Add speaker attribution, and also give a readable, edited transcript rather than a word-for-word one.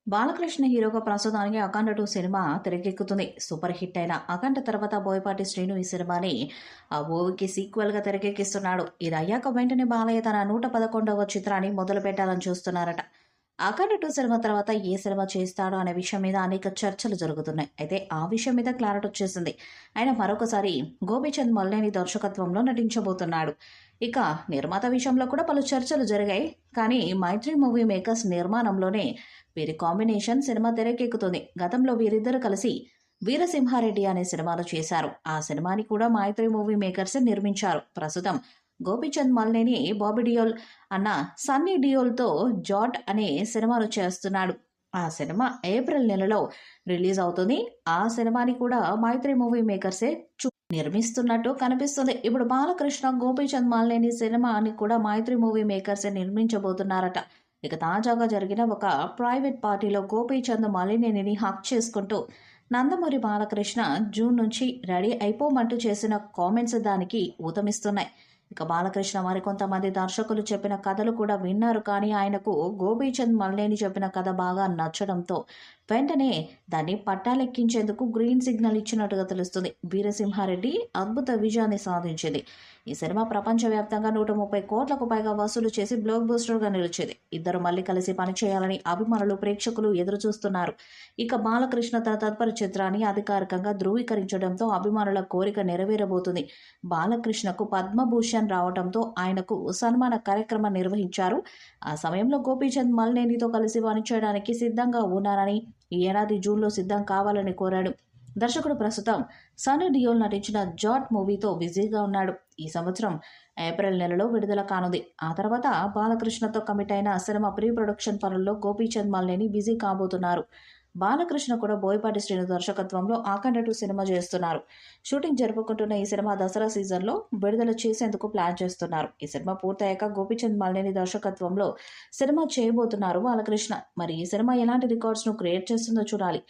Speaker 1: బాలకృష్ణ హీరోగా ప్రస్తుతానికి 'అఖండ 2' cinema తెరకెక్కుతుంది. Super hit అయిన 'అఖండ' తర్వాత బోయపాటి శ్రీను ఈ సినిమాని ఆ మూవీకి సీక్వెల్‌గా తెరకెక్కిస్తున్నాడు. ఇది అయ్యాక వెంటనే బాలయ్య తన 111వ చిత్రాన్ని మొదలుపెట్టాలని చూస్తున్నారట. 'అఖండ 2' సినిమా తర్వాత ఏ సినిమా చేస్తాడో అనే విషయం మీద అనేక చర్చలు జరుగుతున్నాయి. అయితే ఆ విషయం మీద క్లారిటీ వచ్చేసింది. ఆయన మరొకసారి గోపీచంద్ మల్లేని దర్శకత్వంలో నటించబోతున్నాడు. ఇక నిర్మాత విషయంలో కూడా పలు చర్చలు జరిగాయి. కానీ మైత్రి మూవీ మేకర్స్ నిర్మాణంలోనే వీరి కాంబినేషన్ సినిమా తెరకెక్కుతుంది. గతంలో వీరిద్దరూ కలిసి 'వీరసింహారెడ్డి' అనే సినిమాను చేశారు. ఆ సినిమాని కూడా మైత్రి మూవీ మేకర్సే నిర్మించారు. ప్రస్తుతం గోపీచంద్ మల్లేని బాబీ డియోల్ అన్న సన్నీ డియోల్‌తో 'జాట్' అనే సినిమాను చేస్తున్నాడు. ఆ సినిమా ఏప్రిల్ నెలలో రిలీజ్ అవుతుంది. ఆ సినిమాని కూడా మైత్రి మూవీ మేకర్సే నిర్మిస్తున్నట్టు కనిపిస్తుంది. ఇప్పుడు బాలకృష్ణ, గోపీచంద్ మల్లేని సినిమాని కూడా మైత్రి మూవీ మేకర్సే నిర్మించబోతున్నారట. ఇక తాజాగా జరిగిన ఒక ప్రైవేట్ పార్టీలో గోపీచంద్ మలినేనిని హక్ చేసుకుంటూ నందమూరి బాలకృష్ణ జూన్ నుంచి రెడీ అయిపోమంటూ చేసిన కామెంట్స్ దానికి ఊతమిస్తున్నాయి. ఇక బాలకృష్ణ మరికొంతమంది దర్శకులు చెప్పిన కథలు కూడా విన్నారు. కానీ ఆయనకు గోపీచంద్ మల్లేని చెప్పిన కథ బాగా నచ్చడంతో వెంటనే దాన్ని పట్టాలెక్కించేందుకు గ్రీన్ సిగ్నల్ ఇచ్చినట్టుగా తెలుస్తుంది. 'వీరసింహారెడ్డి' అద్భుత విజయాన్ని సాధించింది. ఈ సినిమా ప్రపంచవ్యాప్తంగా 130 కోట్లకు పైగా వసూలు చేసి బ్లాక్ బస్టర్‌గా నిలిచింది. ఇద్దరు మళ్లీ కలిసి పనిచేయాలని అభిమానులు, ప్రేక్షకులు ఎదురుచూస్తున్నారు. ఇక బాలకృష్ణ తన తదుపరి చిత్రాన్ని అధికారికంగా ధృవీకరించడంతో అభిమానుల కోరిక నెరవేరబోతుంది. బాలకృష్ణకు పద్మభూషణ్ రావడంతో ఆయనకు సన్మాన కార్యక్రమం నిర్వహించారు. ఆ సమయంలో గోపీచంద్ మల్లేనితో కలిసి పనిచేయడానికి సిద్ధంగా ఉన్నానని, ఈ ఏడాది జూన్‌లో సిద్ధం కావాలని కోరాడు. దర్శకుడు ప్రస్తుతం సన్నీ డియోల్ నటించిన 'జాట్' మూవీతో బిజీగా ఉన్నాడు. ఈ సంవత్సరం ఏప్రిల్ నెలలో విడుదల కానుంది. ఆ తర్వాత బాలకృష్ణతో కమిట్ అయిన సినిమా ప్రీ ప్రొడక్షన్ పనుల్లో గోపీచంద్ మల్లేని బిజీ కాబోతున్నారు. బాలకృష్ణ కూడా బోయపాటి శ్రీను దర్శకత్వంలో 'అఖండ 2' సినిమా చేస్తున్నారు. షూటింగ్ జరుపుకుంటున్న ఈ సినిమా దసరా సీజన్లో విడుదల చేసేందుకు ప్లాన్ చేస్తున్నారు. ఈ సినిమా పూర్తయ్యాక గోపీచంద్ మల్లేని దర్శకత్వంలో సినిమా చేయబోతున్నారు బాలకృష్ణ. మరి ఈ సినిమా ఎలాంటి రికార్డ్స్‌ను క్రియేట్ చేస్తుందో చూడాలి.